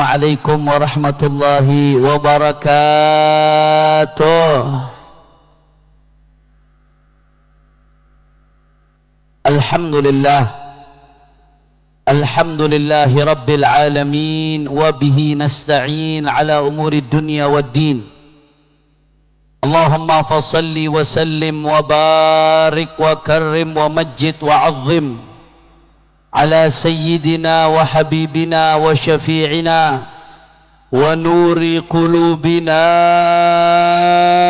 Assalamualaikum warahmatullahi wabarakatuh. Alhamdulillahi rabbil alamin wa bihi nasta'in ala umuri dunya waddin. Allahumma fasalli wa sallim wa barik wa karrim wa majid wa azzim ala sayyidina wa habibina wa syafi'ina wa nuri qulubina.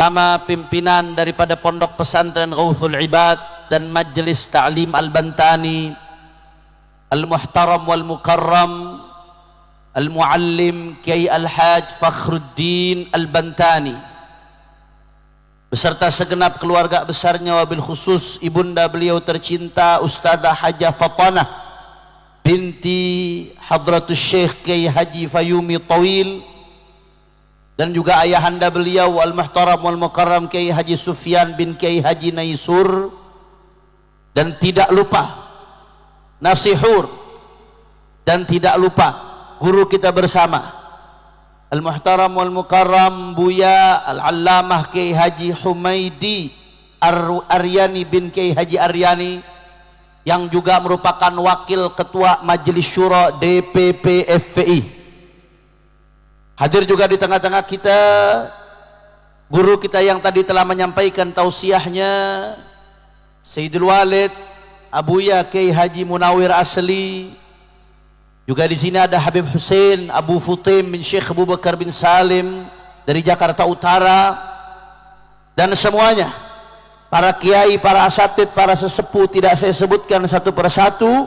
Sama pimpinan daripada Pondok Pesantren Ghauthul Ibad dan Majelis Ta'lim Al-Bantani, Al-Muhtaram wal Mukarram Al-Muallim Kiai Al-Haj Fakhruddin Al-Bantani beserta segenap keluarga besarnya, wabil khusus ibunda beliau tercinta Ustazah Hajah Fatanah binti Hadratus Syekh Kiai Haji Fayumi Tawil, dan juga ayahanda beliau Al-Muhtaram wal Mukarram Kiai Haji Sufyan bin Kiai Haji Naisur, dan tidak lupa Nasihur, dan tidak lupa guru kita bersama Al-Muhtaram wal Mukarram Buya Al-Allamah Kiai Haji Humaidi Aryani bin Kiai Haji Aryani, yang juga merupakan wakil ketua Majelis Syura DPP FPI. Hadir juga di tengah-tengah kita guru kita yang tadi telah menyampaikan tausiahnya, Sayyidul Walid Abuya Kiai Haji Munawir Asli. Juga di sini ada Habib Hussein Abu Futim bin Syekh Abu Bakar bin Salim dari Jakarta Utara, dan semuanya para kiai, para asatid, para sesepuh tidak saya sebutkan satu persatu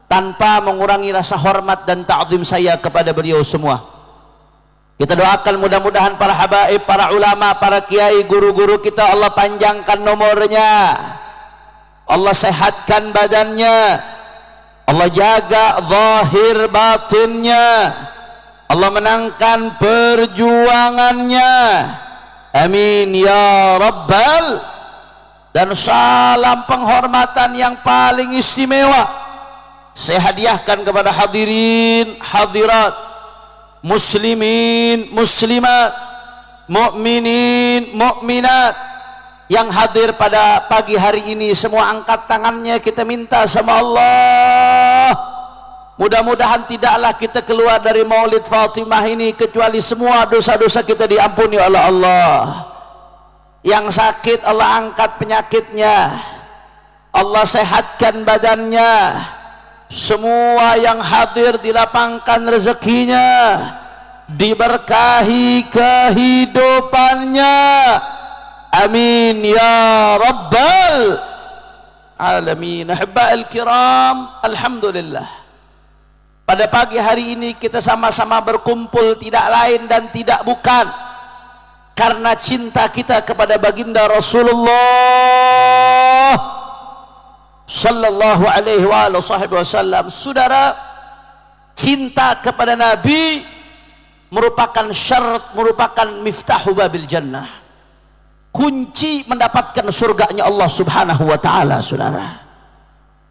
tanpa mengurangi rasa hormat dan ta'zim saya kepada beliau semua. Kita doakan mudah-mudahan para habaib, para ulama, para kiai, guru-guru kita Allah panjangkan nomornya, Allah sehatkan badannya, Allah jaga zahir batinnya, Allah menangkan perjuangannya, amin ya rabbal. Dan salam penghormatan yang paling istimewa saya hadiahkan kepada hadirin hadirat, muslimin muslimat, mukminin mukminat yang hadir pada pagi hari ini. Semua angkat tangannya, kita minta sama Allah, mudah-mudahan tidaklah kita keluar dari Maulid Fatimah ini kecuali semua dosa-dosa kita diampuni oleh Allah. Yang sakit Allah angkat penyakitnya, Allah sehatkan badannya, semua yang hadir dilapangkan rezekinya, diberkahi kehidupannya, amin ya rabbal alamin. Ahibba'il kiram, alhamdulillah pada pagi hari ini kita sama-sama berkumpul tidak lain dan tidak bukan karena cinta kita kepada baginda Rasulullah sallallahu alaihi wasallam. Saudara, cinta kepada Nabi merupakan syarat, merupakan miftahu babil jannah, kunci mendapatkan surganya Allah subhanahu wa ta'ala. Saudara,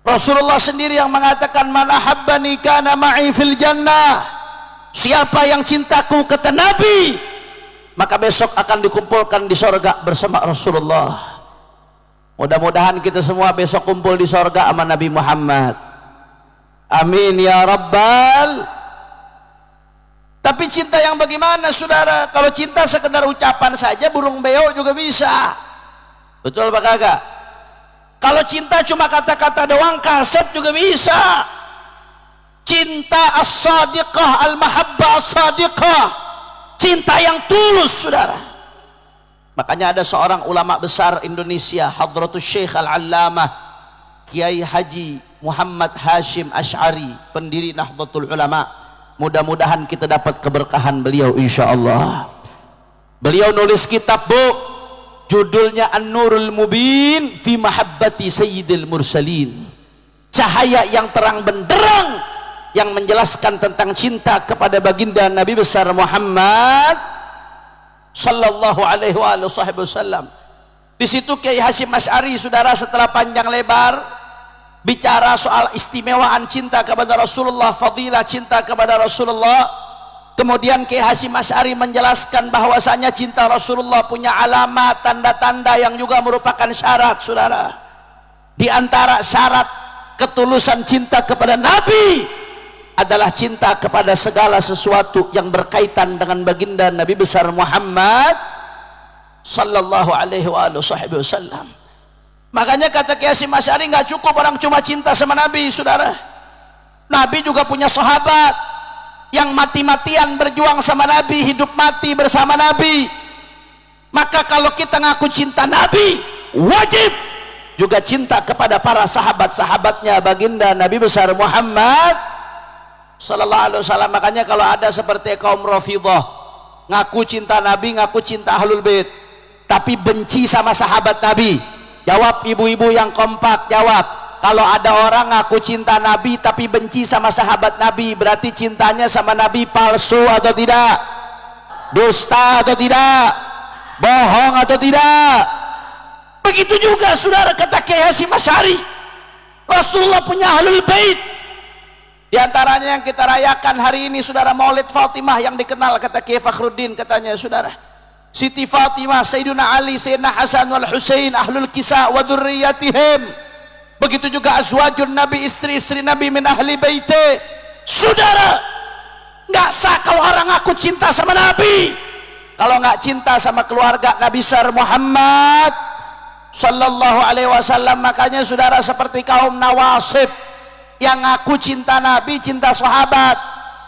Rasulullah sendiri yang mengatakan, man ahabbani kana ma'i fil jannah, siapa yang cintaku kata Nabi maka besok akan dikumpulkan di sorga bersama Rasulullah. Mudah-mudahan kita semua besok kumpul di sorga sama Nabi Muhammad, amin ya rabbal. Tapi cinta yang bagaimana saudara? Kalau cinta sekedar ucapan saja burung beo juga bisa, betul apa kagak? Kalau cinta cuma kata-kata doang, kaset juga bisa. Cinta as-sadiqah, al-mahabbah as-sadiqah, cinta yang tulus saudara. Makanya ada seorang ulama besar Indonesia, Hadratus Syekh Al-Allamah Kiai Haji Muhammad Hashim Ash'ari, pendiri Nahdlatul Ulama. Mudah-mudahan kita dapat keberkahan beliau insyaallah. Beliau nulis kitab, Bu, judulnya An-Nurul Mubin fi Mahabbati Sayyidil Mursalin, cahaya yang terang benderang yang menjelaskan tentang cinta kepada baginda Nabi besar Muhammad sallallahu alaihi wasallam. Di situ Kiai Hasyim Asy'ari saudara setelah panjang lebar bicara soal istimewaan cinta kepada Rasulullah, fadilah cinta kepada Rasulullah, Kemudian Kiai Hasyim Asy'ari menjelaskan bahwasanya cinta Rasulullah punya alamat, tanda-tanda yang juga merupakan syarat, saudara. Di antara syarat ketulusan cinta kepada Nabi adalah cinta kepada segala sesuatu yang berkaitan dengan baginda Nabi besar Muhammad sallallahu alaihi wasallam. Makanya kata Kiai Hasyim Asy'ari, nggak cukup orang cuma cinta sama Nabi, saudara. Nabi juga punya sahabat yang mati-matian berjuang sama Nabi, hidup mati bersama Nabi. Maka kalau kita ngaku cinta Nabi, wajib juga cinta kepada para sahabat-sahabatnya baginda Nabi besar Muhammad sallallahu alaihi wasallam. Makanya kalau ada seperti kaum Rafidhah ngaku cinta Nabi, ngaku cinta Ahlul Bait, tapi benci sama sahabat Nabi, jawab ibu-ibu yang kompak, jawab. Kalau ada orang ngaku cinta Nabi tapi benci sama sahabat Nabi, berarti cintanya sama Nabi palsu atau tidak? Dusta atau tidak? Bohong atau tidak? Begitu juga saudara, kata Kiai Hasyim Asy'ari, Rasulullah punya Ahlul Bait. Di antaranya yang kita rayakan hari ini, saudara, Maulid Fatimah yang dikenal, kata Kiai Fakhruddin, katanya saudara, Siti Fatimah, Sayyiduna Ali, Sayyidina Hasan wal Husain, ahlul kisah wa dzurriyyatihim. Begitu juga azwajun Nabi, istri-istri Nabi min ahli baiti. Saudara, nggak sah kalau orang ngaku cinta sama Nabi kalau nggak cinta sama keluarga Nabi besar Muhammad sallallahu alaihi wasallam. Makanya saudara, seperti kaum Nawasib yang ngaku cinta Nabi, cinta sahabat,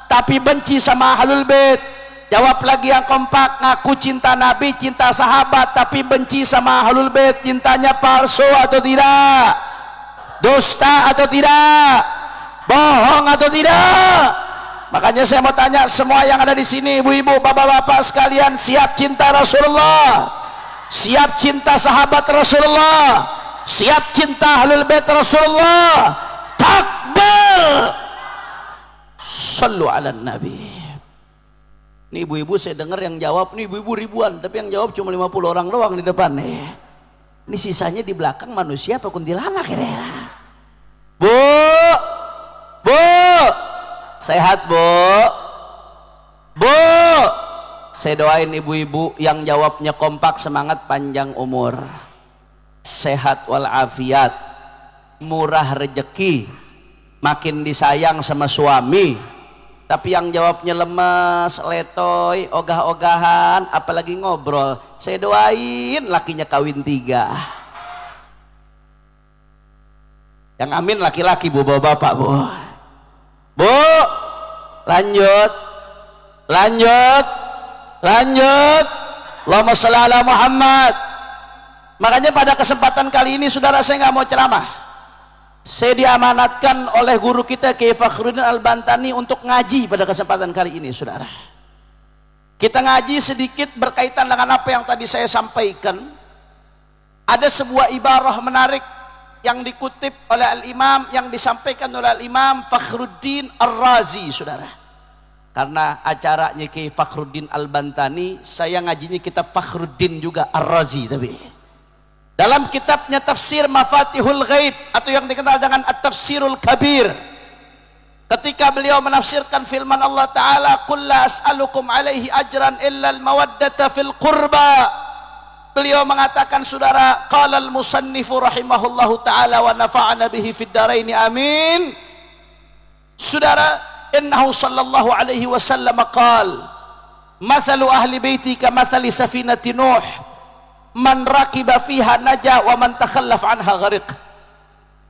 tapi benci sama Ahlul Bait. Jawab lagi yang kompak, ngaku cinta Nabi, cinta sahabat, tapi benci sama Ahlul Bait. Cintanya palsu atau tidak? Dusta atau tidak? Bohong atau tidak? Makanya saya mau tanya semua yang ada di sini, ibu-ibu, bapak-bapak sekalian, siap cinta Rasulullah? Siap cinta sahabat Rasulullah? Siap cinta Ahlul Bait Rasulullah? Takbir! Sallu ala Nabi. Ini ibu-ibu saya dengar yang jawab, ini ibu-ibu ribuan, tapi yang jawab cuma 50 orang doang di depan nih. Ini sisanya di belakang manusia apa kuntilanak kira-kira? Bu, bu, sehat bu, bu. Saya doain ibu-ibu yang jawabnya kompak, semangat, panjang umur, sehat walafiat, murah rezeki, makin disayang sama suami. Tapi yang jawabnya lemas, letoy, ogah-ogahan, apalagi ngobrol, saya doain lakinya kawin 3. Yang amin laki-laki bu, bapak bu. Bu, lanjut, lanjut, lanjut. Allahumma shalli ala Muhammad. Makanya pada kesempatan kali ini saudara, saya nggak mau ceramah. Saya diamanatkan oleh guru kita Kiai Fakhruddin Al-Bantani untuk ngaji pada kesempatan kali ini, saudara. Kita ngaji sedikit berkaitan dengan apa yang tadi saya sampaikan. Ada sebuah ibarah menarik yang dikutip oleh Al-Imam, yang disampaikan oleh Al-Imam Fakhruddin Ar-Razi, saudara. Karena acaranya Kiai Fakhruddin Al-Bantani, saya ngajinya kitab Fakhruddin juga Ar-Razi. Tapi dalam kitabnya Tafsir Mafatihul Ghaib, atau yang dikenal dengan At-Tafsirul Kabir, ketika beliau menafsirkan firman Allah Ta'ala, Qul la as'alukum alaihi ajran illa al-mawaddata fil qurba, beliau mengatakan, saudara, qala al-musannifu rahimahullahu ta'ala wa nafa'ana bihi fid daraini amin. Saudara, innahu sallallahu alaihi wasallam qal, mathalu ahli baiti ka mathali safinati Nuh, man rakiba fiha naja wa man takhallaf anha ghariq.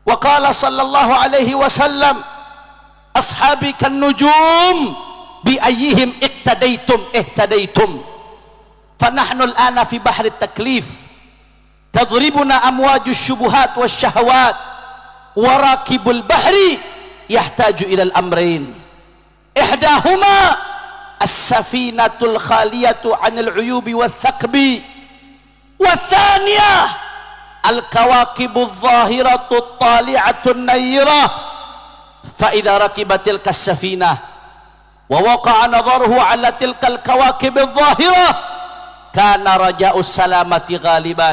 Wa qala sallallahu alaihi wasallam, ashabi kan nujum bi ayyihim iqtadaitum ihtadaitum. Fa nahnu al-ana fi bahri at-taklif tadribuna amwaju syubuhat wasyahawat wa rakibul bahri yahtaju ila al-amrayn ihdahuma as-safinatul khaliyatu 'anil 'uyubi wath-thaqbi والثانية الكواكب الظاهرة الطالعة النيرة فإذا ركب تلك السفينة ووقع نظره على تلك الكواكب الظاهرة كان رجاء السلامة غالبا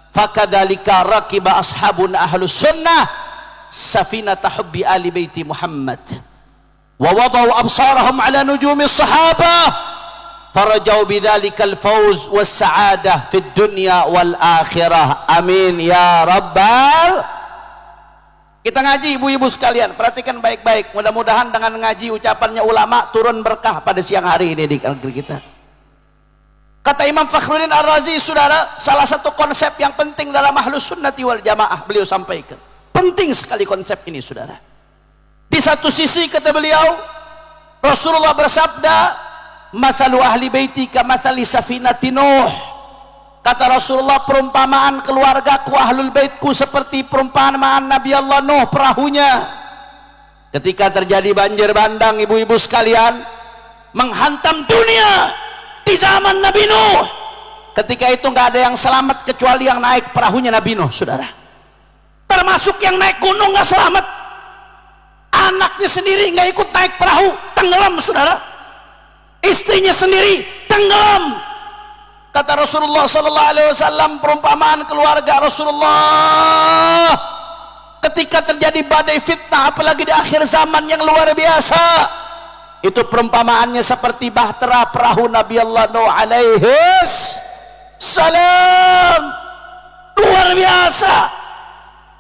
فكذلك ركب أصحابنا أهل السنة سفينة حب آل بيت محمد wa wadau absarahum ala nujumis sahabah farajau bidzalikal fawz was sa'adah fid dunya wal akhirah. Amin ya rabbal. Kita ngaji ibu-ibu sekalian, perhatikan baik-baik. Mudah-mudahan dengan ngaji ucapannya ulama turun berkah pada siang hari ini di negeri kita. Kata Imam Fakhruddin Ar-Razi, saudara, salah satu konsep yang penting dalam Ahlus Sunnati wal Jamaah beliau sampaikan. Penting sekali konsep ini, saudara. Di satu sisi kata beliau, Rasulullah bersabda, "Mathalu ahli baiti ka mathali safinati Nuh." Kata Rasulullah, perumpamaan keluargaku ahlul baitku seperti perumpamaan Nabi Allah Nuh perahunya. Ketika terjadi banjir bandang, ibu-ibu sekalian, menghantam dunia di zaman Nabi Nuh. Ketika itu nggak ada yang selamat kecuali yang naik perahunya Nabi Nuh, saudara. Termasuk yang naik gunung nggak selamat. Anaknya sendiri nggak ikut naik perahu, tenggelam, saudara. Istrinya sendiri tenggelam. Kata Rasulullah sallallahu alaihi wasallam, perumpamaan keluarga Rasulullah ketika terjadi badai fitnah, apalagi di akhir zaman yang luar biasa, itu perumpamaannya seperti bahtera perahu Nabi Allah Nuh alaihi salam. Luar biasa.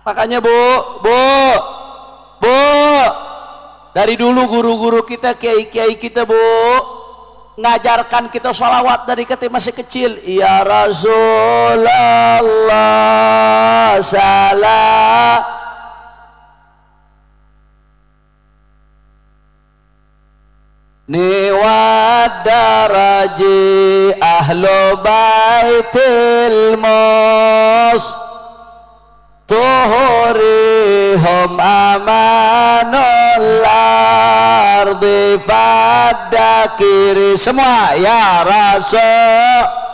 Makanya bu, dari dulu guru-guru kita, kiai-kiai kita, bu, ngajarkan kita sholawat dari ketika masih kecil. Ya Rasulullah salam ni wadaraji ahlu baitil mus tuhurihum amanul ardi fadakiri. Semua ya Rasul.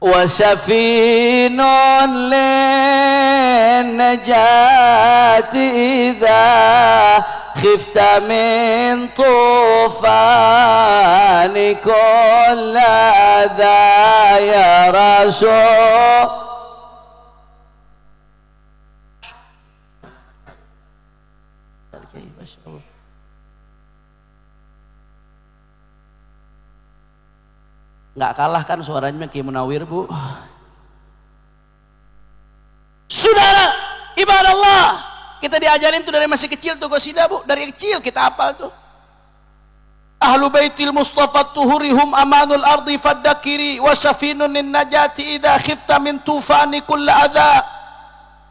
wasafinun lin najati idha khifta min tufani kulla adha ya Rasul. Nggak kalah kan suaranya Ki Munawir, bu. Saudara, ibadah Allah, kita diajarin tuh dari masih kecil tuh qasidah, bu. Dari kecil kita hafal tuh. Ahlu baitil Mustafa tuhurihum amanul ardi faddakiri wasafinun najati idha khifta min tufani kulla adha.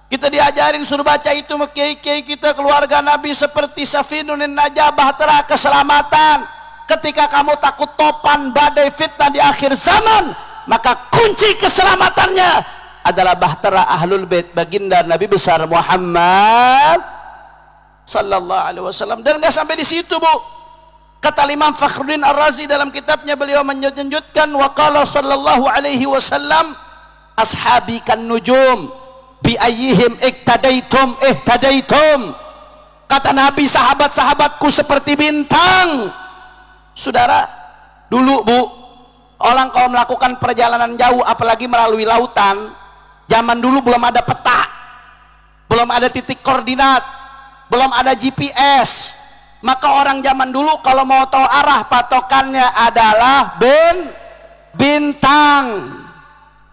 Kita diajarin suruh baca itu kiai-kiai kita, keluarga Nabi, seperti safinun najah, bahtera keselamatan. Ketika kamu takut topan badai fitnah di akhir zaman, maka kunci keselamatannya adalah bahtera ahlul bait baginda Nabi besar Muhammad sallallahu alaihi wasallam. Dan nggak sampai di situ, bu. Kata Imam Fakhruddin Ar-Razi dalam kitabnya, beliau menyebutkan waqala sallallahu alaihi wasallam, ashabi kan nujum bi ayyihim iktadaitum ihtadaitum. Kata Nabi, sahabat-sahabatku seperti bintang. Saudara, dulu, bu, orang kalau melakukan perjalanan jauh, apalagi melalui lautan, zaman dulu belum ada peta, belum ada titik koordinat, belum ada GPS. Maka orang zaman dulu kalau mau tahu arah, patokannya adalah bintang.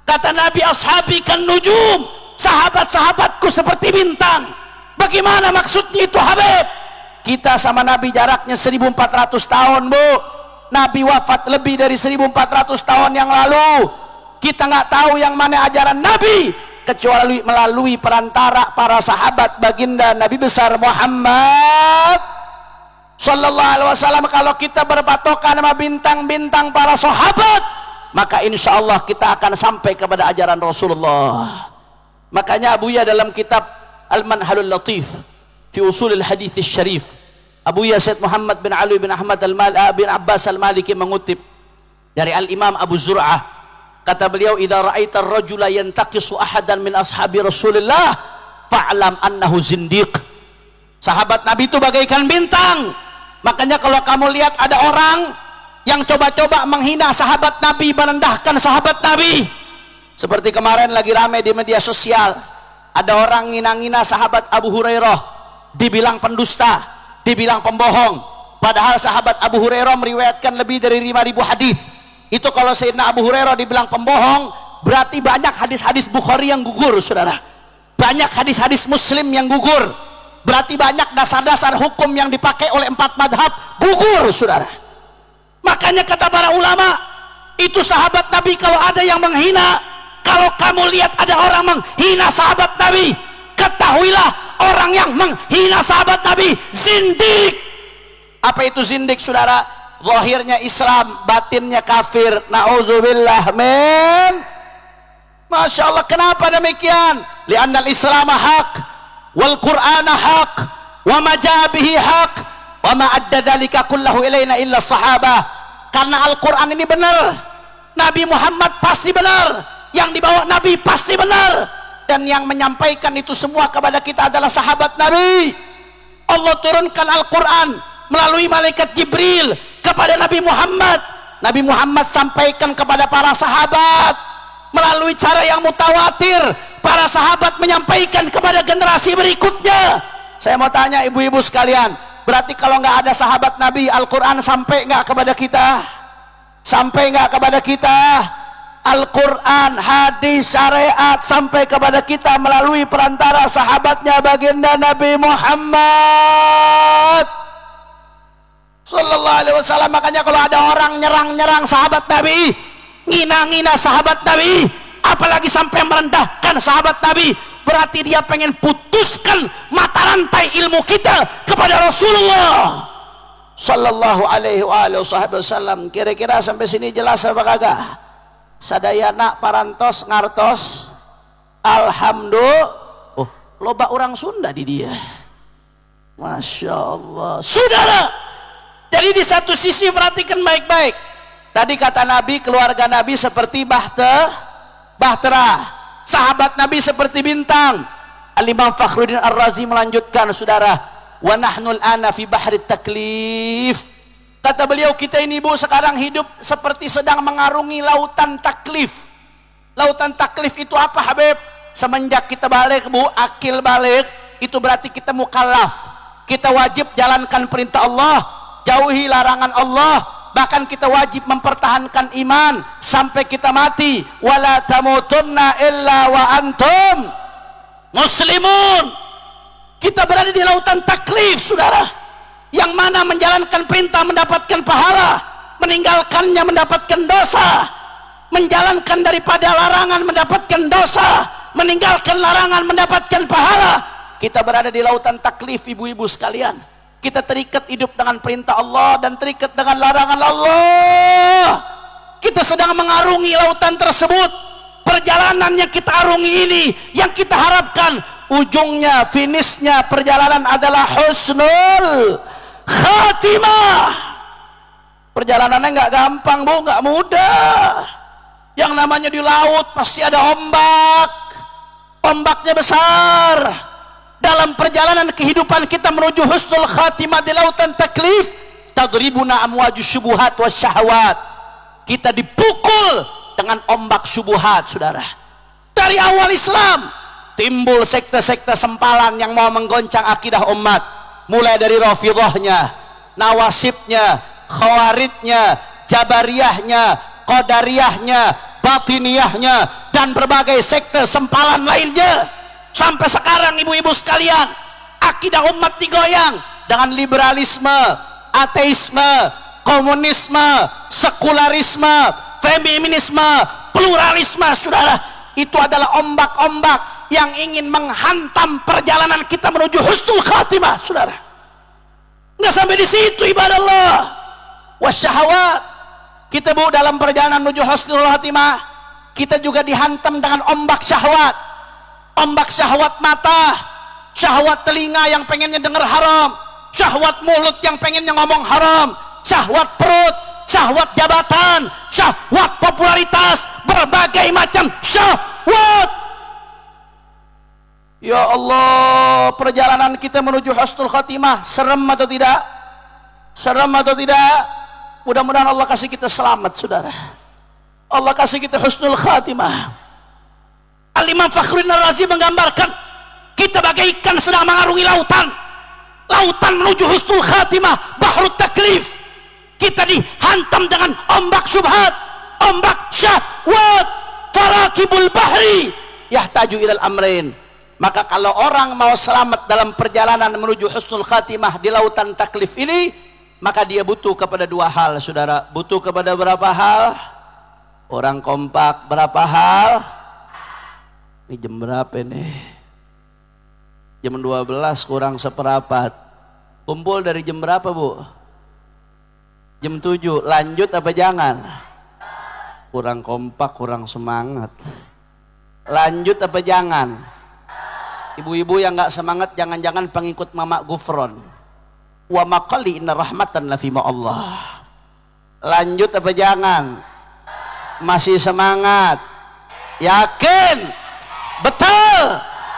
Kata Nabi, ashabi kan nujum, sahabat-sahabatku seperti bintang. Bagaimana maksudnya itu, Habib? Kita sama Nabi jaraknya 1400 tahun, bu. Nabi wafat lebih dari 1400 tahun yang lalu. Kita nggak tahu yang mana ajaran Nabi kecuali melalui perantara para sahabat baginda Nabi besar Muhammad sallallahu alaihi wasallam. Kalau kita berpatokan sama bintang-bintang para sahabat, maka insya Allah kita akan sampai kepada ajaran Rasulullah. Makanya Abuya dalam kitab Al-Manhalul Latif fi usulil hadits syarif, Abuya Said Muhammad bin Ali bin Ahmad bin Abbas Al-Maliki mengutip dari Al-Imam Abu Zur'ah, kata beliau, idza ra'aita ar-rajula yantaqisu ahadan min ashabi Rasulillah fa'lam annahu zindiq. Sahabat Nabi itu bagaikan bintang. Makanya kalau kamu lihat ada orang yang coba-coba menghina sahabat Nabi, merendahkan sahabat Nabi. Seperti kemarin lagi rame di media sosial, ada orang ngina-ngina sahabat Abu Hurairah, dibilang pendusta, dibilang pembohong. Padahal sahabat Abu Hurairah meriwayatkan lebih dari 5.000 hadis. Itu kalau Sayyidina Abu Hurairah dibilang pembohong, berarti banyak hadis-hadis Bukhari yang gugur, saudara. Banyak hadis-hadis Muslim yang gugur. Berarti banyak dasar-dasar hukum yang dipakai oleh 4 madhab gugur, saudara. Makanya kata para ulama, itu sahabat Nabi kalau ada yang menghina, kalau kamu lihat ada orang menghina sahabat Nabi, ketahuilah orang yang menghina sahabat Nabi zindik. Apa itu zindik, saudara? Zahirnya Islam, batinnya kafir. Na'udzubillah min. Masya Allah, kenapa demikian? Li'annal Islam haq, wal Qur'ana haq, wa ma ja'a bihi haq, wa ma adda dzalika kullahu ilaina illa sahabah. Karena Al-Quran ini benar, Nabi Muhammad pasti benar, yang dibawa Nabi pasti benar, dan yang menyampaikan itu semua kepada kita adalah sahabat Nabi. Allah turunkan Al-Quran melalui malaikat Jibril kepada Nabi Muhammad. Nabi Muhammad sampaikan kepada para sahabat melalui cara yang mutawatir. Para sahabat menyampaikan kepada generasi berikutnya. Saya mau tanya ibu-ibu sekalian, berarti kalau nggak ada sahabat Nabi, Al-Quran sampai nggak kepada kita? Sampai nggak kepada kita? Al-Quran, hadis, syariat sampai kepada kita melalui perantara sahabatnya baginda Nabi Muhammad Sallallahu Alaihi Wasallam. Makanya kalau ada orang nyerang-nyerang sahabat Nabi, ngina-ngina sahabat Nabi, apalagi sampai merendahkan sahabat Nabi, berarti dia pengen putuskan mata rantai ilmu kita kepada Rasulullah Sallallahu Alaihi Wasallam. Kira-kira sampai sini jelas apa kagak? Sadayana parantos ngartos alhamdulillah. Oh, loba orang Sunda di dia. Masya Allah, saudara. Jadi di satu sisi perhatikan baik-baik. Tadi kata Nabi, keluarga Nabi seperti bahtera, sahabat Nabi seperti bintang. Al-Imam Fakhruddin Ar-Razi melanjutkan, saudara, wa nahnul ana fi bahri taklif. Kata beliau, kita ini Bu sekarang hidup seperti sedang mengarungi lautan taklif. Lautan taklif itu apa, Habib? Semenjak kita balik, Bu, akil balik, itu berarti kita mukallaf. Kita wajib jalankan perintah Allah, jauhi larangan Allah. Bahkan kita wajib mempertahankan iman sampai kita mati. Wala tamutunna illa wa antum muslimun. Kita berada di lautan taklif, saudara, yang mana menjalankan perintah mendapatkan pahala, meninggalkannya mendapatkan dosa, menjalankan daripada larangan mendapatkan dosa, meninggalkan larangan mendapatkan pahala. Kita berada di lautan taklif, ibu-ibu sekalian. Kita terikat hidup dengan perintah Allah dan terikat dengan larangan Allah. Kita sedang mengarungi lautan tersebut. Perjalanan yang kita arungi ini, yang kita harapkan ujungnya, finishnya perjalanan adalah husnul khatimah. Perjalanannya nggak gampang, Bu, nggak mudah. Yang namanya di laut pasti ada ombak, ombaknya besar. Dalam perjalanan kehidupan kita menuju husnul khatimah di lautan taklif, tadribuna amwaju syubuhat wasyahawat. Kita dipukul dengan ombak syubuhat, saudara. Dari awal Islam timbul sekte-sekte sempalan yang mau menggoncang akidah umat, mulai dari Rafidhahnya, Nawasibnya, Khawaridnya, Jabariyahnya, Qadariyahnya, Batiniyahnya, dan berbagai sekte sempalan lainnya. Sampai sekarang, ibu-ibu sekalian, akidah umat digoyang dengan liberalisme, ateisme, komunisme, sekularisme, feminisme, pluralisme, saudara. Itu adalah ombak-ombak yang ingin menghantam perjalanan kita menuju husnul khatimah, saudara. Nggak sampai di situ, ibadah Allah. Wasyahawat. Kita, Bu, dalam perjalanan menuju husnul khatimah, kita juga dihantam dengan ombak syahwat. Ombak syahwat mata, syahwat telinga yang pengennya dengar haram, syahwat mulut yang pengennya ngomong haram, syahwat perut, syahwat jabatan, syahwat popularitas, berbagai macam syahwat. Ya Allah, perjalanan kita menuju husnul khatimah serem atau tidak? Serem atau tidak? Mudah-mudahan Allah kasih kita selamat, saudara. Allah kasih kita husnul khatimah. Al-Imam Fakhruddin Ar-Razi menggambarkan kita bagaikan sedang mengarungi lautan. Lautan menuju husnul khatimah, bahrut taklif. Kita dihantam dengan ombak syubhat, ombak syahwat, farakibul bahri yahtaju ilal amrain. Maka kalau orang mau selamat dalam perjalanan menuju husnul khatimah di lautan taklif ini, maka dia butuh kepada dua hal, saudara. Butuh kepada berapa hal? Orang kompak, berapa hal? Ini jam berapa nih? Jam 12 kurang seperempat. Kumpul dari jam berapa, Bu? Jam 7. Lanjut apa jangan? Kurang kompak, kurang semangat. Lanjut apa jangan? Ibu-ibu yang gak semangat jangan-jangan pengikut Mama Gufron. Wa maqali inna rahmatan lafima Allah. Lanjut apa jangan? Masih semangat? Yakin? Betul?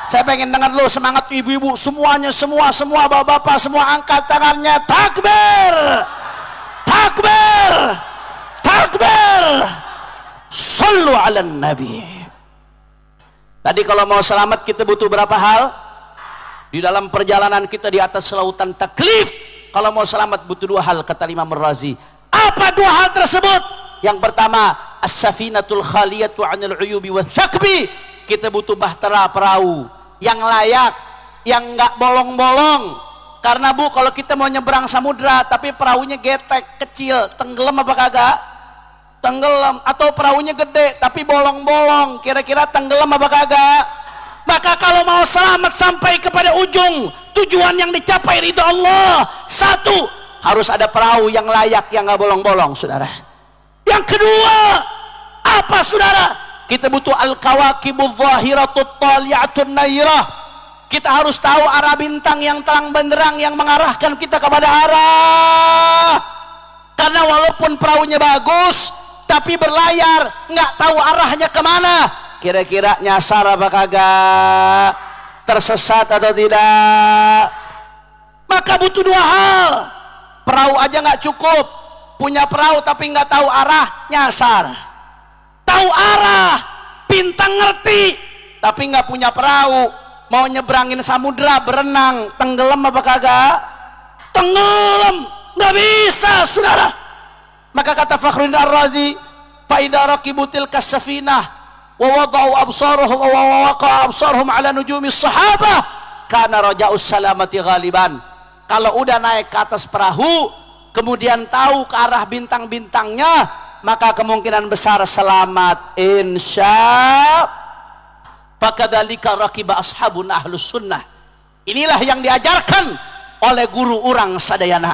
Saya pengen dengar lo semangat ibu-ibu semuanya, semua bapak-bapak semua angkat tangannya. Takbir, takbir, takbir. Sallu ala nabi. Tadi kalau mau selamat kita butuh berapa hal? Di dalam perjalanan kita di atas lautan taklif, kalau mau selamat butuh dua hal, kata Imam Ar-Razi. Apa dua hal tersebut? Yang pertama, as-safinatul khaliyatu 'anil 'uyubi wath-thaqbi. Kita butuh bahtera, perahu yang layak, yang enggak bolong-bolong. Karena Bu, kalau kita mau nyebrang samudra tapi perahunya getek, kecil, tenggelam apa kagak? Tenggelam. Atau perahunya gede tapi bolong-bolong, kira-kira tenggelam apa kagak? Maka kalau mau selamat sampai kepada ujung tujuan yang dicapai ridha Allah, satu, harus ada perahu yang layak, yang enggak bolong-bolong, saudara. Yang kedua, apa, saudara? Kita butuh al-kawakibul zahiratut tali'atun nairah. Kita harus tahu arah bintang yang terang benderang yang mengarahkan kita kepada arah. Karena walaupun perahunya bagus tapi berlayar, nggak tahu arahnya kemana, kira-kira nyasar apa kagak, tersesat atau tidak. Maka butuh dua hal. Perahu aja nggak cukup, punya perahu tapi nggak tahu arah, nyasar. Tahu arah, bintang ngerti, tapi nggak punya perahu, mau nyebrangin samudra, berenang, tenggelam apa kagak? Tenggelam, nggak bisa, saudara. Maka kata Fakhruddin Ar-Razi, fa idza raqibu tilka safinah wa wada'u absarahum wa waqa'a absaruhum ala nujumis sahabah kana raja'us salamati ghaliban. Kalau udah naik ke atas perahu, kemudian tahu ke arah bintang-bintangnya, maka kemungkinan besar selamat, insya. Fakadzalika raqiba ashabun ahlus sunnah. Inilah yang diajarkan oleh guru orang sadayana.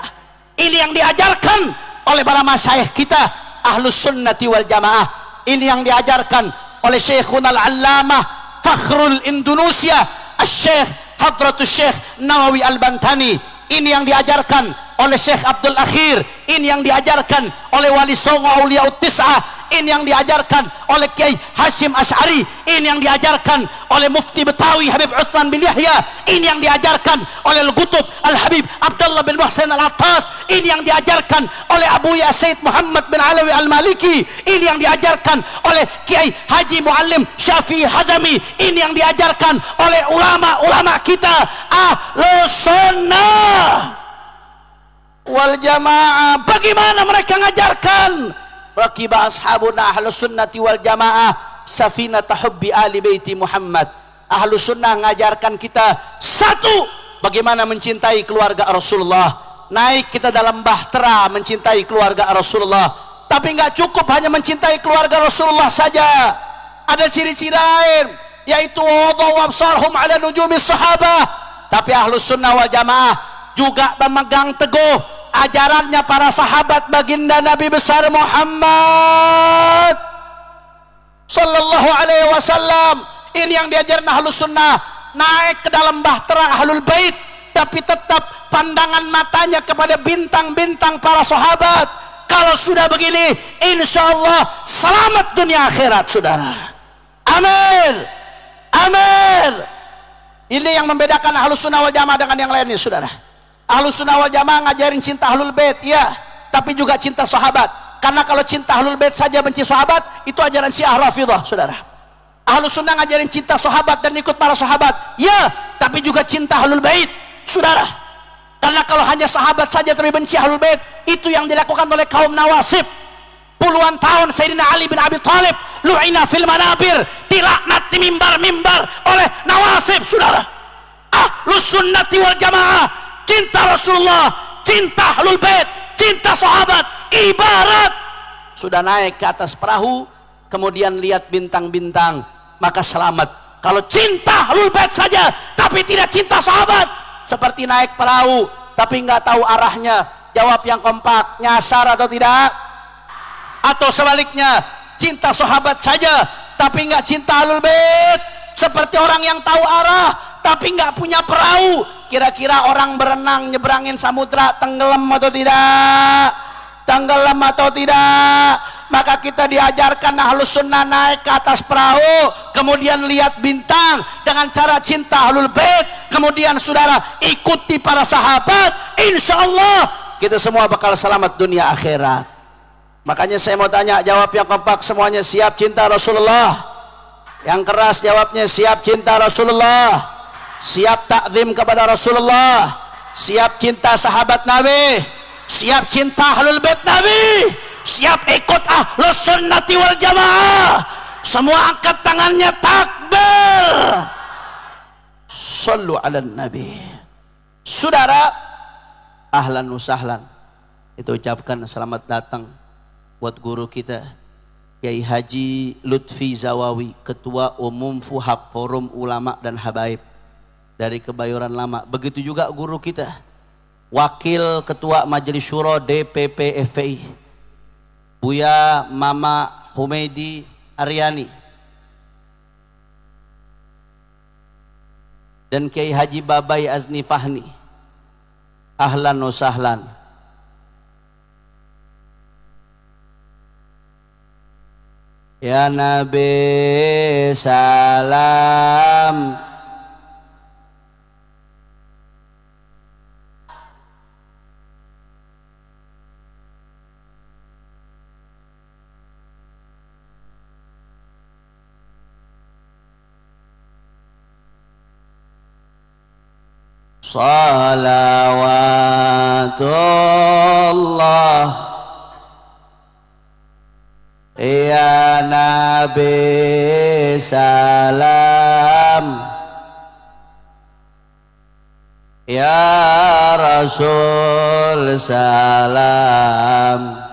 Ini yang diajarkan oleh para masyayikh kita ahlus sunnati wal jamaah. Ini yang diajarkan oleh Syekhuna al-Allamah Fakhrul Indonesia, Syekh Hadratus Syekh Nawawi Al-Bantani. Ini yang diajarkan oleh Syekh Abdul Akhir. Ini yang diajarkan oleh Wali Songo Auliaut Tis'ah. Ini yang diajarkan oleh Kiai Hashim Asy'ari. Ini yang diajarkan oleh Mufti Betawi Habib Utsman bin Yahya. Ini yang diajarkan oleh Al-Qutub Al-Habib Abdullah bin Muhsin Al-Attas. Ini yang diajarkan oleh Abu Ya Said Muhammad bin Alawi Al-Maliki. Ini yang diajarkan oleh Kiai Haji Muallim Syafi'i Hazami. Ini yang diajarkan oleh ulama-ulama kita Ahlus Sunnah wal Jamaah. Bagaimana mereka ngajarkan? Raqiba ashabuna ahlus sunnati wal jamaah safinata hubbi ali baiti Muhammad. Ahlus sunnah ngajarkan kita, satu, bagaimana mencintai keluarga Rasulullah. Naik kita dalam bahtera mencintai keluarga Rasulullah. Tapi nggak cukup hanya mencintai keluarga Rasulullah saja. Ada ciri-ciri lain, yaitu wadau absarhum ala nujumis sahabah. Tapi ahlus sunnah wal jamaah juga memegang teguh ajarannya para sahabat baginda Nabi besar Muhammad sallallahu alaihi wasallam. Ini yang diajarkan ahlus sunnah. Naik ke dalam bahtera ahlul bait, tapi tetap pandangan matanya kepada bintang-bintang para sahabat. Kalau sudah begini, insya Allah selamat dunia akhirat, saudara. Amin, amin. Ini yang membedakan ahlus sunnah wal jamaah dengan yang lainnya, saudara. Ahlus sunnah wal jamaah ngajarin cinta ahlul bait, ya. tapi juga cinta sahabat. Karena kalau cinta ahlul bait saja benci sahabat, itu ajaran Syiah Rafidhah, saudara. Ahlus sunnah ngajarin cinta sahabat dan ikut para sahabat, ya, tapi juga cinta ahlul bait, saudara. Karena kalau hanya sahabat saja tapi benci ahlul bait, itu yang dilakukan oleh kaum Nawasib. Puluhan tahun Sayyidina Ali bin Abi Thalib lu'ina fil manabir, dilaknat di mimbar-mimbar oleh Nawasib, saudara. Ahlus sunnati wal jamaah, cinta Rasulullah, cinta ahlul bait, cinta sahabat, ibarat sudah naik ke atas perahu kemudian lihat bintang-bintang, maka selamat. Kalau cinta ahlul bait saja tapi tidak cinta sahabat, seperti naik perahu tapi nggak tahu arahnya. Jawab yang kompak, nyasar atau tidak? Atau sebaliknya, cinta sahabat saja tapi nggak cinta ahlul bait, seperti orang yang tahu arah tapi nggak punya perahu. Kira-kira orang berenang nyeberangin samudra tenggelam atau tidak? Tenggelam atau tidak? Maka kita diajarkan ahlus sunnah naik ke atas perahu, kemudian lihat bintang dengan cara cinta ahlul bait, kemudian saudara ikuti para sahabat, insya Allah kita semua bakal selamat dunia akhirat. Makanya saya mau tanya, jawab yang kompak semuanya, siap cinta Rasulullah? Yang keras jawabnya, siap cinta Rasulullah, siap takzim kepada Rasulullah, siap cinta sahabat Nabi, siap cinta ahlul bait Nabi, siap ikut ahlus sunnati wal jamaah. Semua angkat tangannya, takbir, sallu ala nabi. Saudara, ahlan wa sahlan, itu ucapkan selamat datang buat guru kita Kiai Haji Lutfi Zawawi, Ketua Umum Fuhab Forum Ulama dan Habaib dari Kebayoran Lama. Begitu juga guru kita Wakil Ketua Majelis Syuro DPP FPI Buya Mama Humeidi Aryani dan Kiai Haji Babai Azni Fahni. Ahlan wa sahlan. Ya Nabi salam, salawatullah ya Nabi salam, ya Rasul salam.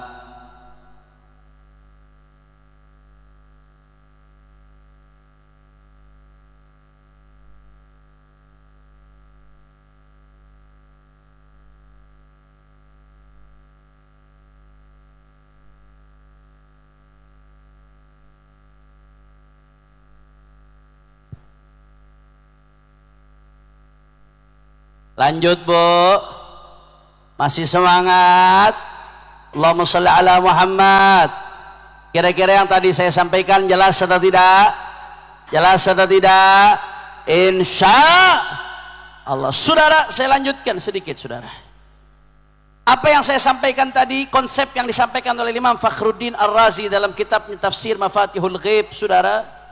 Lanjut Bu, masih semangat? Allahumma sholli ala Muhammad. Kira-kira yang tadi saya sampaikan jelas atau tidak? Jelas atau tidak? Insya Allah. Saudara, saya lanjutkan sedikit saudara. Apa yang saya sampaikan tadi, konsep yang disampaikan oleh Imam Fakhruddin Ar-Razi dalam kitabnya Tafsir Mafatihul Ghaib, saudara,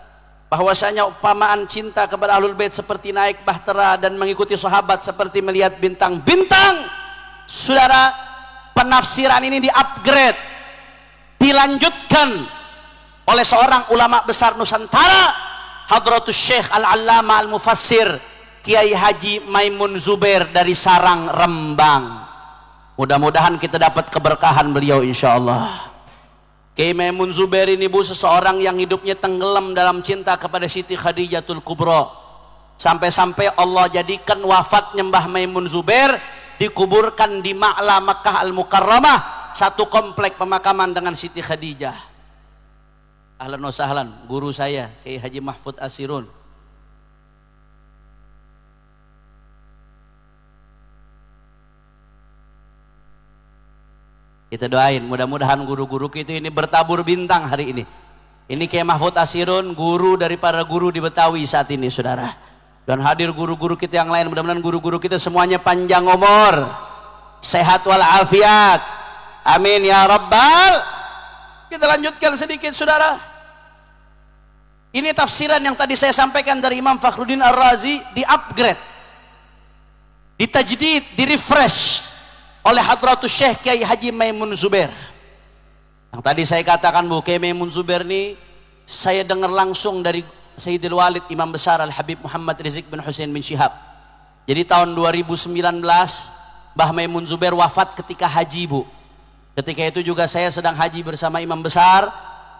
bahwasanya umpamaan cinta kepada ahlul bait seperti naik bahtera dan mengikuti sahabat seperti melihat bintang-bintang. Saudara, penafsiran ini di-upgrade, dilanjutkan oleh seorang ulama besar Nusantara, Hadratus Syekh Al-Allama Al-Mufassir Kiai Haji Maimun Zubair dari Sarang, Rembang. Mudah-mudahan kita dapat keberkahan beliau insyaallah. Kiai Maimun Zubair ini Bu, seseorang yang hidupnya tenggelam dalam cinta kepada Siti Khadijatul Kubra, sampai-sampai Allah jadikan wafatnya Mbah Maimun Zubair dikuburkan di Ma'la Makkah Al-Mukarramah, satu komplek pemakaman dengan Siti Khadijah. Ahlan wa sahlan, guru saya Kiai Haji Mahfud Asirun. Kita doain mudah-mudahan guru-guru kita ini bertabur bintang hari ini. Ini Kiai Mahfud Asirun, guru dari para guru di Betawi saat ini saudara. Dan hadir guru-guru kita yang lain, mudah-mudahan guru-guru kita semuanya panjang umur, sehat walafiat, Amin ya rabbal. Kita lanjutkan sedikit saudara. Ini tafsiran yang tadi saya sampaikan dari Imam Fakhruddin Ar-Razi, di-upgrade, ditajdid, di-refresh oleh Hadratus Syekh Kiai Haji Maimun Zubair. Yang tadi saya katakan Bu, Kiai Maimun Zubair ini saya dengar langsung dari Sayyidil Walid Imam Besar Al-Habib Muhammad Rizik bin Husain bin Syihab. Jadi tahun 2019 Mbah Maimun Zubair wafat ketika haji Bu. Ketika itu juga saya sedang haji bersama Imam Besar.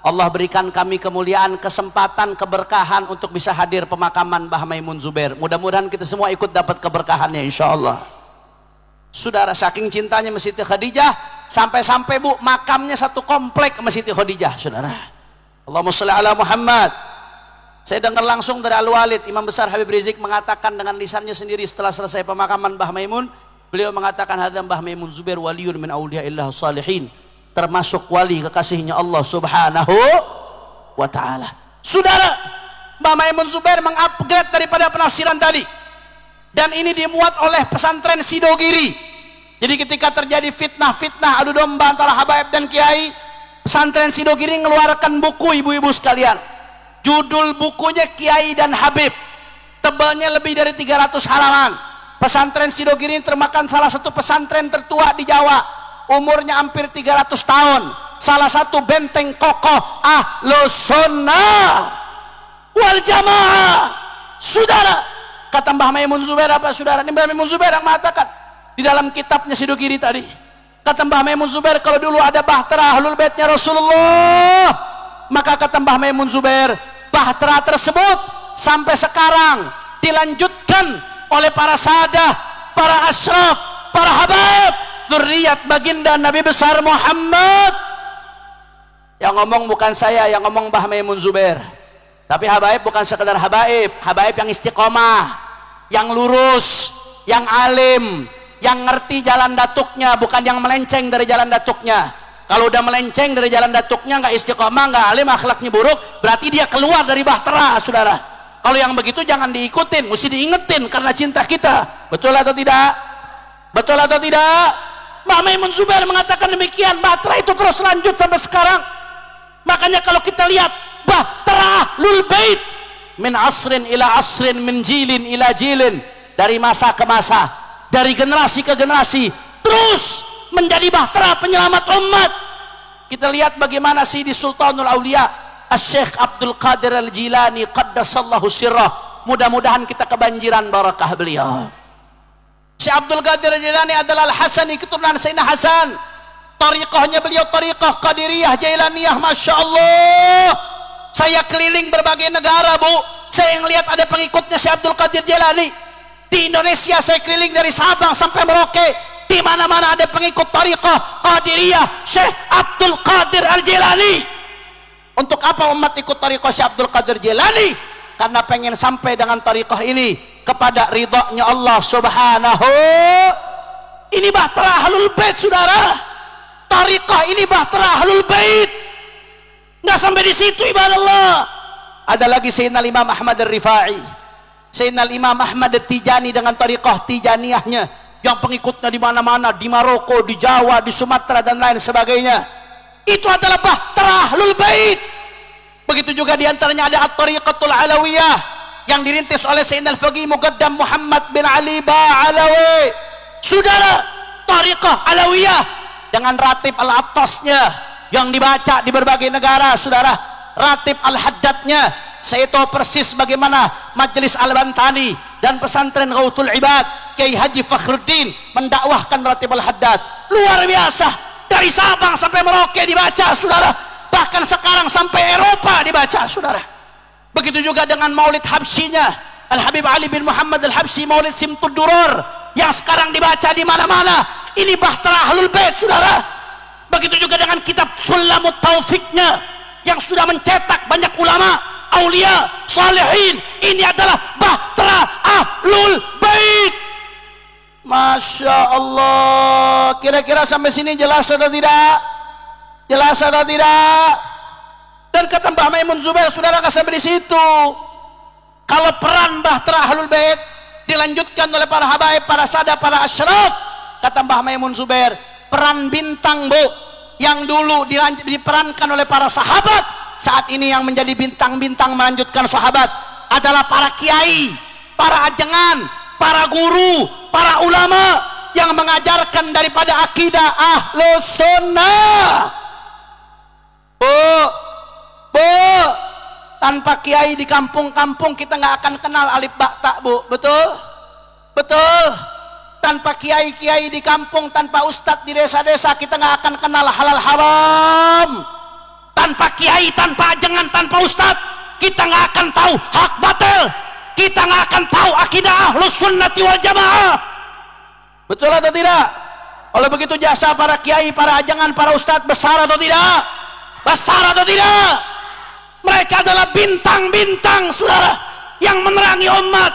Allah berikan kami kemuliaan, kesempatan, keberkahan untuk bisa hadir pemakaman Mbah Maimun Zubair. Mudah-mudahan kita semua ikut dapat keberkahannya insyaallah. Saudara, saking cintanya sama Siti Khadijah, sampai-sampai Bu, makamnya satu komplek sama Siti Khadijah, saudara. Allahumma sholli ala Muhammad. Saya dengar langsung dari Al-Walid Imam Besar Habib Rizik mengatakan dengan lisannya sendiri setelah selesai pemakaman Mbah Maimun, beliau mengatakan hadza Mbah Maimun Zubair waliyun min auliyaillah salihin, termasuk wali kekasihnya Allah Subhanahu wa taala. Saudara, Mbah Maimun Zubair mengupgrade daripada penafsiran tadi. Dan ini dimuat oleh pesantren Sidogiri. Jadi ketika terjadi fitnah-fitnah adu domba antara habaib dan kiai, pesantren Sidogiri mengeluarkan buku ibu-ibu sekalian. Judul bukunya Kiai dan Habib. Tebalnya lebih dari 300 halaman. Pesantren Sidogiri termakan salah satu pesantren tertua di Jawa. Umurnya hampir 300 tahun. Salah satu benteng kokoh Ahlus Sunnah wal Jamaah. Saudara, kata Mbah Maimun Zubair apa saudara? Ini Mbah Maimun Zubair yang mengatakan di dalam kitabnya Sidogiri tadi. Kata Mbah Maimun Zubair, kalau dulu ada bahtera Ahlul Baitnya Rasulullah, maka kata Mbah Maimun Zubair, bahtera tersebut sampai sekarang dilanjutkan oleh para sadah, para asyraf, para habaib, dzurriyyat baginda Nabi besar Muhammad. Yang ngomong bukan saya, yang ngomong Mbah Maimun Zubair. Tapi habaib bukan sekedar habaib, habaib yang istiqomah, yang lurus, yang alim, yang ngerti jalan datuknya, bukan yang melenceng dari jalan datuknya. Kalau udah melenceng dari jalan datuknya, nggak istiqomah, nggak alim, akhlaknya buruk, berarti dia keluar dari bahtera, saudara. Kalau yang begitu jangan diikutin, mesti diingetin karena cinta kita. Betul atau tidak? Betul atau tidak? Mbah Maimun Zubair mengatakan demikian. Bahtera itu terus lanjut sampai sekarang. Makanya kalau kita lihat bahtera Ahlul Bait min asrin ila asrin, min jilin ila jilin, dari masa ke masa, dari generasi ke generasi, terus menjadi bahtera penyelamat umat. Kita lihat bagaimana Sidi Sultanul Aulia Asy-Syaikh Abdul Qadir Al-Jilani qaddasallahu sirrah. Mudah-mudahan kita kebanjiran barakah beliau. Syekh Abdul Qadir Al-Jilani adalah Al-Hasani, keturunan Sayyidina Hasan. Tariqahnya beliau tariqah Qadiriyah Jailaniyah, Masya Allah. Saya keliling berbagai negara Bu, saya ngelihat ada pengikutnya Syekh Abdul Qadir Jailani. Di Indonesia saya keliling dari Sabang sampai Merauke, di mana-mana ada pengikut tariqah Qadiriyah Syekh Abdul Qadir Al-Jilani. Untuk apa umat ikut tariqah Syekh Abdul Qadir Jailani? Karena pengen sampai dengan tariqah ini kepada ridhonya Allah Subhanahu. Ini bahtera Ahlul Bait saudara. Tariqah ini bahtera Ahlul Bait. Nggak sampai di situ ibadah Allah. Ada lagi Sayyidina Imam Ahmad Ar-Rifai, Sayyidina Imam Ahmad At-Tijani dengan tariqah Tijaniyahnya, yang pengikutnya di mana-mana, di Maroko, di Jawa, di Sumatera dan lain sebagainya. Itu adalah bahtera Ahlul Bait. Begitu juga diantaranya ada At-Tariqatul Alawiyah yang dirintis oleh Sayyidina Al-Faqih Muqaddam Muhammad bin Ali Ba'alawi. Saudara, Tariqah Alawiyah dengan ratib Al-Attasnya yang dibaca di berbagai negara, saudara, ratib Al-Haddadnya. Saya tahu persis bagaimana Majelis Al-Bantani dan pesantren Ghauthul Ibad Kiai Haji Fakhruddin mendakwahkan ratib Al-Haddad. Luar biasa, dari Sabang sampai Merauke dibaca, saudara. Bahkan sekarang sampai Eropa dibaca, saudara. Begitu juga dengan Maulid Habsyinya Al-Habib Ali bin Muhammad Al-Habsyi, Maulid Simtud Duror, yang sekarang dibaca di mana-mana. Ini bahtera Ahlul Bait, saudara. Begitu juga dengan kitab Sulamut Taufiknya yang sudah mencetak banyak ulama, aulia, salihin. Ini adalah bahtera Ahlul Bait. Masya Allah. Kira-kira sampai sini jelas atau tidak? Jelas atau tidak? Dan kata Mbah Maimun Zubair, saudara, nggak sampai di situ. Kalau peran bahtera Ahlul Bait dilanjutkan oleh para habaib, para sadah, para asyraf, kata Mbah Maimun Zubair, peran bintang, Bu, yang dulu diperankan oleh para sahabat, saat ini yang menjadi bintang-bintang melanjutkan sahabat adalah para kiai, para ajengan, para guru, para ulama yang mengajarkan daripada akidah Ahlus Sunnah. Bu, tanpa kiai di kampung-kampung kita nggak akan kenal alif ba ta, Bu. Betul. Tanpa kiai-kiai di kampung, tanpa ustadz di desa-desa, kita nggak akan kenal halal haram. Tanpa kiai, tanpa ajengan, tanpa ustadz, kita nggak akan tahu hak batil. Kita nggak akan tahu akidah Ahlus Sunnati wal Jamaah. Betul atau tidak? Oleh begitu jasa para kiai, para ajengan, para ustadz besar atau tidak? Besar atau tidak? Mereka adalah bintang-bintang, saudara, yang menerangi umat,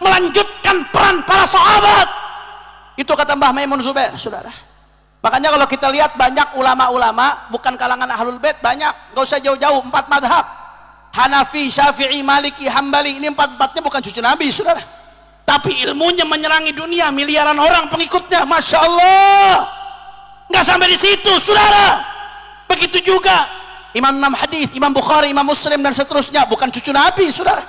melanjutkan peran para sahabat. Itu kata Mbah Maimun Zubair, saudara. Makanya kalau kita lihat banyak ulama-ulama bukan kalangan Ahlul Bait, banyak, nggak usah jauh-jauh, 4 madhab, Hanafi, Syafi'i, Maliki, Hambali, ini 4-4-nya bukan cucu Nabi, saudara, tapi ilmunya menyerangi dunia, miliaran orang pengikutnya, Masya Allah. Nggak sampai di situ, saudara. Begitu juga imam-imam hadis, Imam Bukhari, Imam Muslim dan seterusnya, bukan cucu Nabi, saudara,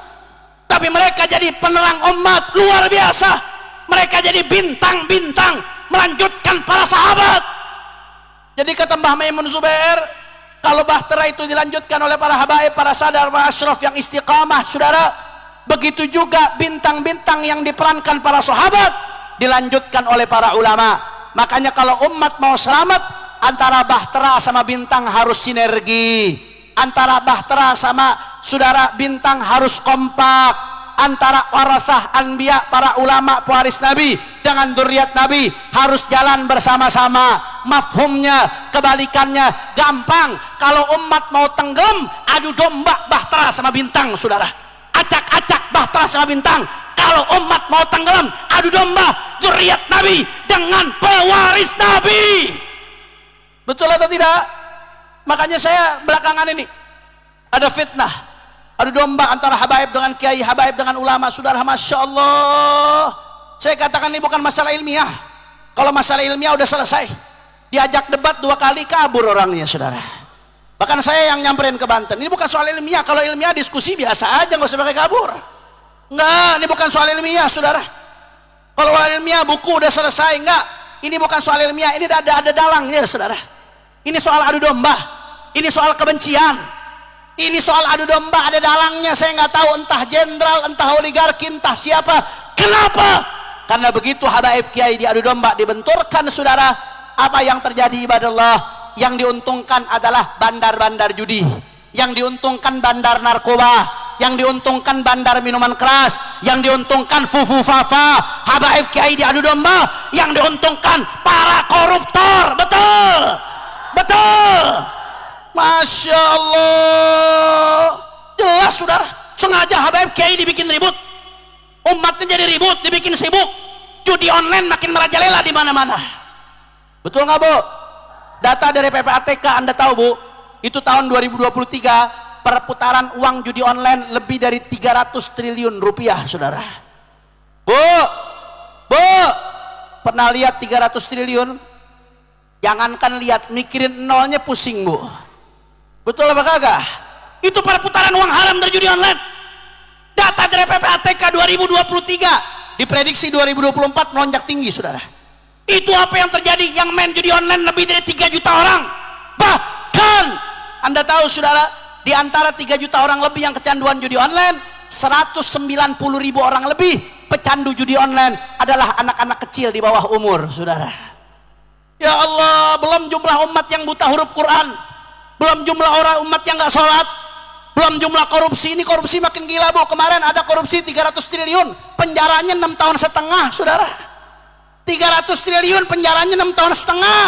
tapi mereka jadi penerang umat luar biasa. Mereka jadi bintang-bintang melanjutkan para sahabat. Jadi kata Mbah Maimun Zubair, kalau bahtera itu dilanjutkan oleh para habaib, para sadar, para asyraf yang istiqamah, saudara, begitu juga bintang-bintang yang diperankan para sahabat dilanjutkan oleh para ulama. Makanya kalau umat mau selamat, antara bahtera sama bintang harus sinergi, antara bahtera sama saudara bintang harus kompak, antara warasah anbiya, para ulama pewaris Nabi dengan dzurriyyat Nabi harus jalan bersama-sama. Mafhumnya, kebalikannya gampang. Kalau umat mau tenggelam, adu domba bahtera sama bintang, saudara, acak-acak bahtera sama bintang. Kalau umat mau tenggelam, adu domba dzurriyyat Nabi dengan pewaris Nabi. Betul atau tidak? Makanya saya belakangan ini ada fitnah, adu domba antara habaib dengan kiai, habaib dengan ulama, saudara. Masya Allah, saya katakan ini bukan masalah ilmiah. Kalau masalah ilmiah udah selesai, diajak debat 2 kali kabur orangnya, saudara. Bahkan saya yang nyamperin ke Banten, ini bukan soal ilmiah. Kalau ilmiah diskusi biasa aja, nggak usah pakai kabur. Enggak, ini bukan soal ilmiah, saudara. Kalau ilmiah buku udah selesai, enggak. Ini bukan soal ilmiah, ini ada dalangnya, saudara. Ini soal adu domba, ini soal kebencian, ini soal adu domba, ada dalangnya. Saya nggak tahu, entah jenderal, entah oligarki, entah siapa. Kenapa? Karena begitu habaib kiai diadu domba, dibenturkan, saudara, apa yang terjadi ibadallah? Yang diuntungkan adalah bandar-bandar judi, yang diuntungkan bandar narkoba, yang diuntungkan bandar minuman keras, yang diuntungkan fufu fafa. Habaib kiai diadu domba, yang diuntungkan para koruptor. Betul. Masya Allah, jelas, saudara. Sengaja habaib kiai dibikin ribut, umatnya jadi ribut, dibikin sibuk. Judi online makin merajalela di mana-mana. Betul nggak, Bu? Data dari PPATK Anda tahu, Bu, itu tahun 2023 perputaran uang judi online lebih dari 300 triliun rupiah, saudara. Bu, pernah lihat 300 triliun? Jangankan lihat, mikirin nolnya pusing, Bu. Betul apa kagak? Itu perputaran uang haram dari judi online. Data dari PPATK 2023, diprediksi 2024 melonjak tinggi, saudara. Itu apa yang terjadi? Yang main judi online lebih dari 3 juta orang. Bahkan Anda tahu, saudara, di antara 3 juta orang lebih yang kecanduan judi online, 190.000 orang lebih pecandu judi online adalah anak-anak kecil di bawah umur, saudara. Ya Allah, belum jumlah umat yang buta huruf Quran, belum jumlah orang umat yang nggak sholat, belum jumlah korupsi. Ini korupsi makin gila, Bu. Kemarin ada korupsi 300 triliun, penjaranya 6 tahun setengah, saudara. 300 triliun, penjaranya 6 tahun setengah.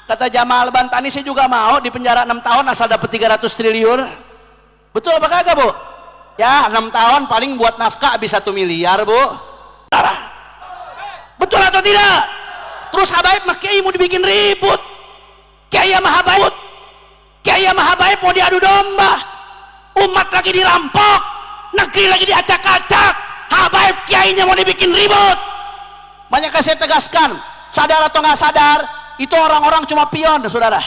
Kata Jamal Bantani, saya juga mau di penjara 6 tahun asal dapat 300 triliun. Betul apa kagak, Bu? Ya, 6 tahun paling buat nafkah habis 1 miliar, Bu. Betul atau tidak? Terus habaib mah kiai mau dibikin ribut, kiai sama habaib, kiai sama habaib mau diadu domba, umat lagi dirampok, negeri lagi diacak-acak, habaib kiainya mau dibikin ribut. Banyak saya tegaskan, sadar atau nggak sadar, itu orang-orang cuma pion, saudara.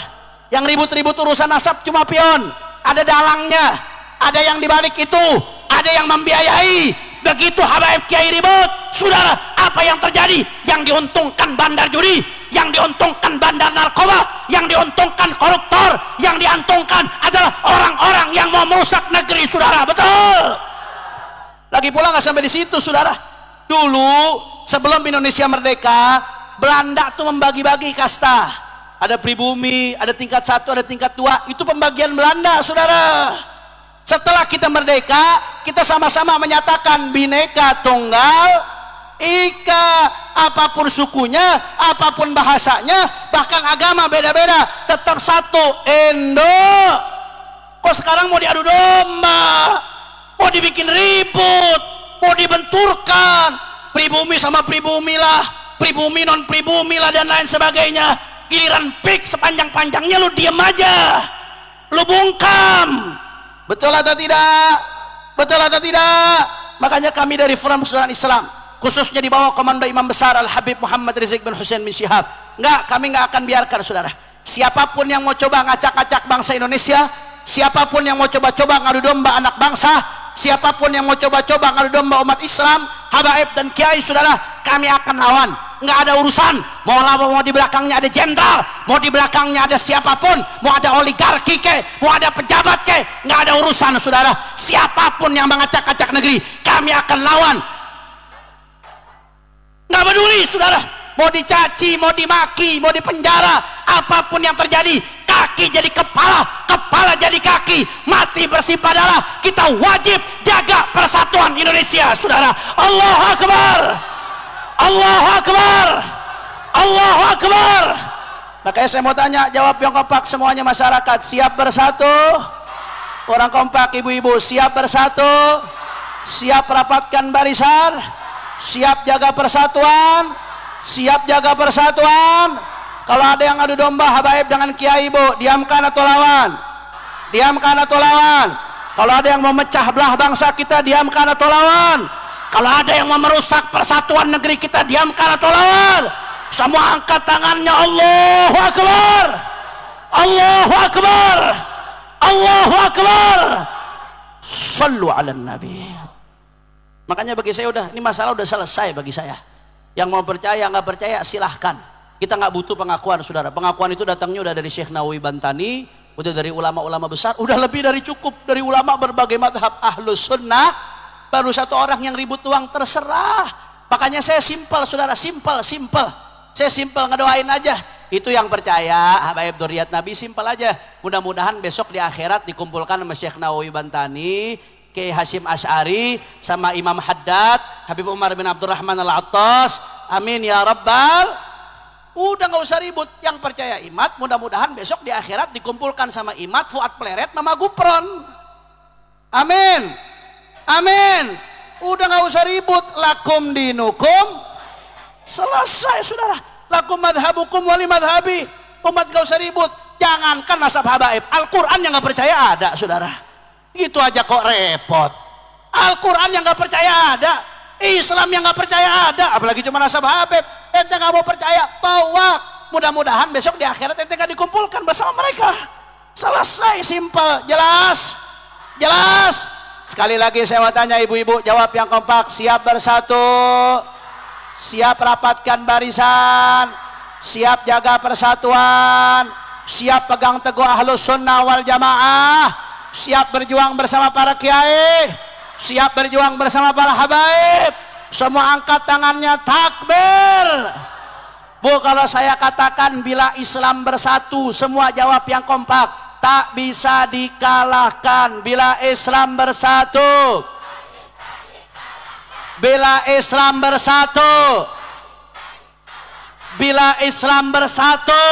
Yang ribut-ribut urusan nasab cuma pion. Ada dalangnya, ada yang dibalik itu, ada yang membiayai. Begitu habaib kiai ribut, saudara, apa yang terjadi? Yang diuntungkan bandar judi, yang diuntungkan bandar narkoba, yang diuntungkan koruptor, yang diuntungkan adalah orang-orang yang mau merusak negeri, saudara. Betul. Lagi pula nggak sampai di situ, saudara. Dulu sebelum Indonesia merdeka, Belanda tuh membagi-bagi kasta. Ada pribumi, ada tingkat 1, ada tingkat 2. Itu pembagian Belanda, saudara. Setelah kita merdeka, kita sama-sama menyatakan Bhinneka Tunggal Ika. Apapun sukunya, apapun bahasanya, bahkan agama beda-beda, tetap satu, Indo. Kok sekarang mau diadu domba, mau dibikin ribut, mau dibenturkan, pribumi sama pribumi lah, pribumi non pribumi lah, dan lain sebagainya. Giliran pik sepanjang-panjangnya lu diem aja, lu bungkam. Betul atau tidak? Betul atau tidak? Makanya kami dari Forum Persaudaraan Islam, khususnya di bawah komando Imam Besar Al-Habib Muhammad Rizik bin Hussein bin Syihab, kami nggak akan biarkan, saudara. Siapapun yang mau coba ngacak-ngacak bangsa Indonesia, siapapun yang mau coba-coba ngadu domba anak bangsa, siapapun yang mau coba-coba ngadu domba umat Islam, habaib dan kiai, saudara, kami akan lawan. Nggak ada urusan mau di belakangnya ada jenderal, mau di belakangnya ada siapapun, mau ada oligarki ke, mau ada pejabat ke, nggak ada urusan, saudara. Siapapun yang mengacak-acak negeri, kami akan lawan. Nggak peduli, saudara, mau dicaci, mau dimaki, mau dipenjara, apapun yang terjadi, kaki jadi kepala, kepala jadi kaki, mati bersifat darah. Kita wajib jaga persatuan Indonesia, saudara. Allahu Akbar, Allahu Akbar, Allahu Akbar. Makanya saya mau tanya, jawab yang kompak semuanya, masyarakat siap bersatu? Orang kompak, ibu-ibu, siap bersatu? Siap rapatkan barisan? Siap jaga persatuan? Siap jaga persatuan? Kalau ada yang adu domba habaib dengan kiai, ibu, diamkan atau lawan? Diamkan atau lawan? Kalau ada yang mau mecah belah bangsa kita, diamkan atau lawan? Kalau ada yang mau merusak persatuan negeri kita, diamkan atau lawan? Semua angkat tangannya. Allahu Akbar, Allahu Akbar, Allahu Akbar. Sallu ala Nabi. Makanya bagi saya udah, ini masalah udah selesai bagi saya. Yang mau percaya nggak percaya silahkan. Kita nggak butuh pengakuan, saudara. Pengakuan itu datangnya udah dari Syekh Nawawi Bantani, udah dari ulama-ulama besar, udah lebih dari cukup. Dari ulama berbagai madhab Ahlus Sunnah. Baru satu orang yang ribut uang, terserah. Makanya saya simpel, saudara, simpel. Saya simpel, ngedoain aja. Itu yang percaya habaib dzurriyyat Nabi, simpel aja. Mudah-mudahan besok di akhirat dikumpulkan sama Syekh Nawawi Bantani, Kiai Hasyim Asy'ari, sama Imam Haddad, Habib Umar bin Abdurrahman Al-Attas. Amin ya Rabbal. Udah nggak usah ribut. Yang percaya Imat, mudah-mudahan besok di akhirat dikumpulkan sama Imat, Fuad Pleret, Mama Gupron. Amin. Amin. Udah nggak usah ribut. Lakum dinukum, selesai, saudara. Lakum madhabukum wali madhabi. Umat nggak usah ribut. Jangankan nasab habaib, Al-Quran yang nggak percaya ada, saudara. Gitu aja kok repot. Al-Quran yang nggak percaya ada, Islam yang nggak percaya ada, apalagi cuma nasab habaib. Ente nggak mau percaya, tawak. Mudah-mudahan besok di akhirat ente nggak dikumpulkan bersama mereka. Selesai, simpel, jelas, jelas. Sekali lagi saya mau tanya, ibu-ibu, jawab yang kompak. Siap bersatu? Siap rapatkan barisan? Siap jaga persatuan? Siap pegang teguh Ahlus Sunnah wal Jamaah? Siap berjuang bersama para kiai? Siap berjuang bersama para habaib? Semua angkat tangannya, takbir. Bu, kalau saya katakan bila Islam bersatu, semua jawab yang kompak. Tak bisa dikalahkan bila Islam bersatu. Bila Islam bersatu. Bila Islam bersatu.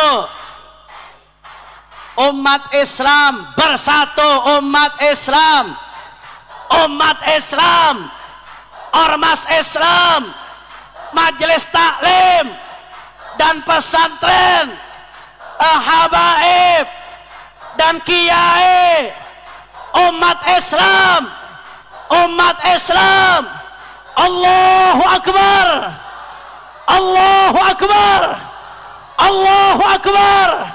Umat Islam bersatu, umat Islam. Umat Islam. Ormas Islam. Majelis taklim dan pesantren, habaib dan kiai, umat Islam, umat Islam. Allahu Akbar, Allahu Akbar, Allahu Akbar.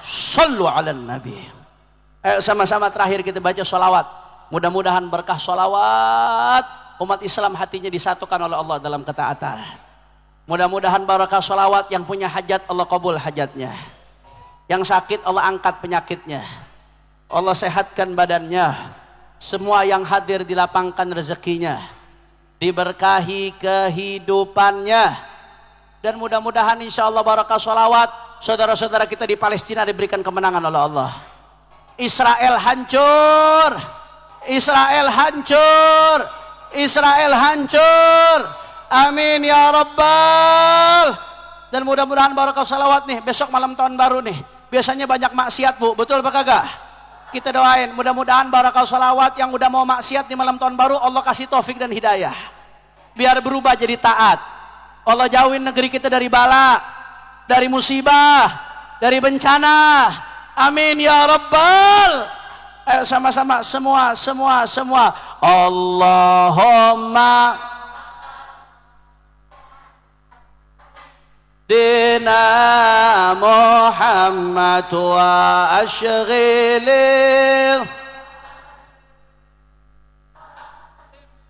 Sallu ala Nabi. Ayo sama-sama terakhir kita baca sholawat. Mudah-mudahan berkah sholawat umat Islam hatinya disatukan oleh Allah dalam ketaatan. Mudah-mudahan berkah sholawat, yang punya hajat Allah kabul hajatnya, yang sakit Allah angkat penyakitnya, Allah sehatkan badannya, semua yang hadir dilapangkan rezekinya, diberkahi kehidupannya, dan mudah-mudahan insya Allah barakah sholawat saudara-saudara kita di Palestina diberikan kemenangan oleh Allah. Israel hancur, Israel hancur, Israel hancur, amin ya rabbal. Dan mudah-mudahan barakah sholawat nih, besok malam tahun baru nih, biasanya banyak maksiat bu, betul apa kagak? Kita doain mudah-mudahan barakah sholawat yang udah mau maksiat di malam tahun baru Allah kasih taufik dan hidayah biar berubah jadi taat. Allah jauhin negeri kita dari bala, dari musibah, dari bencana, amin ya rabbal. Ayo sama-sama semua Allahumma dina Muhammad wa ashghilih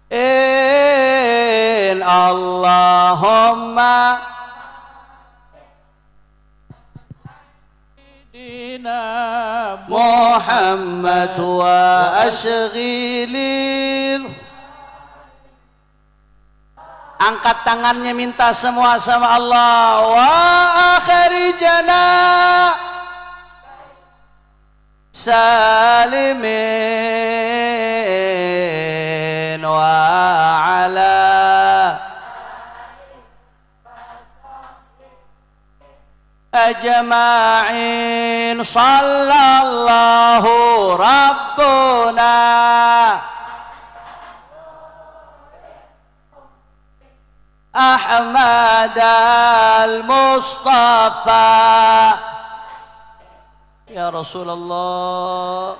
in Allahumma dina Muhammad wa ashghilih. Angkat tangannya minta semua sama Allah. Wa akhirijana salimin wa ala ajma'in sallallahu rabbuna Ahmad al-Mustafa ya Rasulullah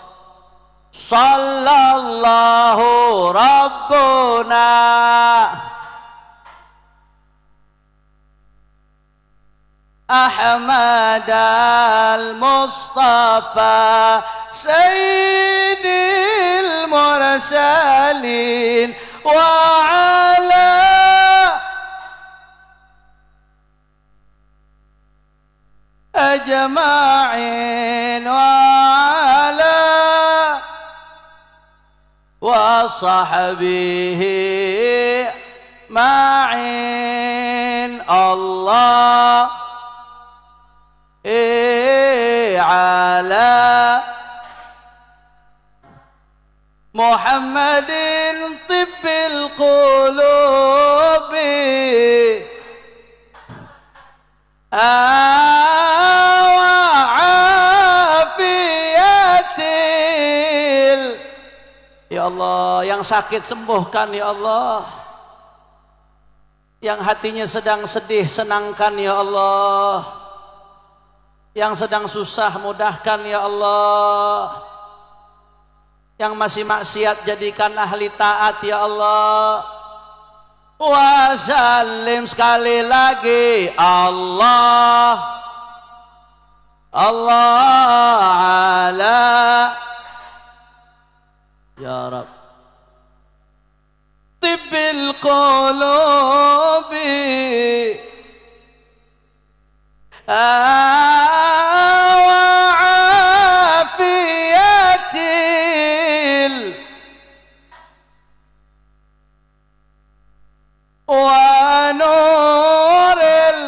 sallallahu rabbuna Ahmad al-Mustafa Sayyidil Mursalin wa ala ajma'in wa ala wa sahbihi ma'in Allah ala Muhammadin tibbil qulubi ya Allah, yang sakit sembuhkan ya Allah, yang hatinya sedang sedih senangkan ya Allah, yang sedang susah mudahkan ya Allah, yang masih maksiat jadikan ahli taat ya Allah. Wa sallim sekali lagi Allah ala ya Rabb tibbil qulubi wa afiyatil wa nuril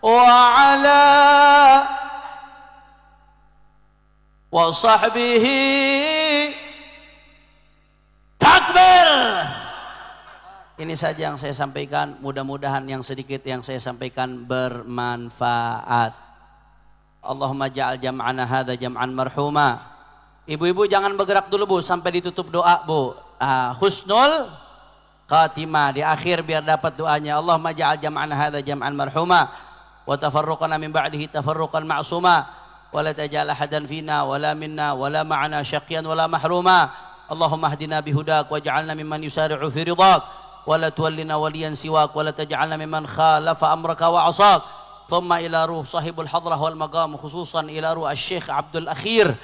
wa ala wa sahbihi takbir. Ini saja yang saya sampaikan, mudah-mudahan yang sedikit yang saya sampaikan bermanfaat. Allahumma ja'al jam'ana hadza jam'an marhuma. Ibu-ibu jangan bergerak dulu Bu sampai ditutup doa Bu. Husnul khatimah di akhir biar dapat doanya. Allahumma ja'al jam'ana hadza jam'an marhuma wa tafarruqana min ba'dihi tafarruqan ma'suma wa la taj'al ahadan fina wala minna wala ma'ana syaqyan wala mahruma Allahumma hdina bihudak waj'alna mimman yusari'u fi ridak wa la tuwallina waliyan siwak wa la taj'alna mimman khalafa amraka wa 'asak. Thumma ila ruh sahibul hadrah wal maqam khususan ila ruh Asy-Syaikh Abdul Akhir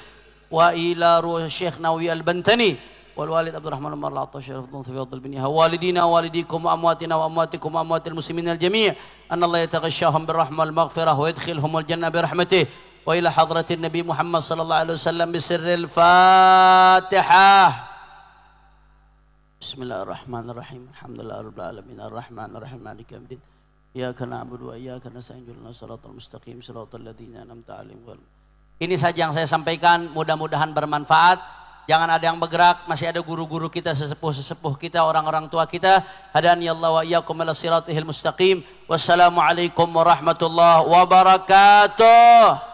wa ila ruh Syekh Nawawi Al-Bantani wal walid Abdurrahman Umar al-Attash Syarifudin Fadl bin Yahya walidina walidikum wa amwatina wa amwatikum wa amwatil muslimin al-jami' anna Allah yataghashshahum birrahmah wal maghfirah wa yadkhilhum al-jannah bi rahmatih wa ila hadratin Nabi Muhammad sallallahu alaihi wasallam bi sirril Fatihah. Bismillahirrahmanirrahim. Alhamdulillahirabbil alamin arrahmanir rahim maliki yaumiddin. Iyyaka na'budu wa iyyaka nasta'in ihdinas siratal mustaqim siratal ladzina an'amta 'alaihim. Ini saja yang saya sampaikan, mudah-mudahan bermanfaat. Jangan ada yang bergerak, masih ada guru-guru kita, sesepuh-sesepuh kita, orang-orang tua kita. Hadani Allah wa iyyakum ila siratal mustaqim. Wassalamualaikum warahmatullahi wabarakatuh.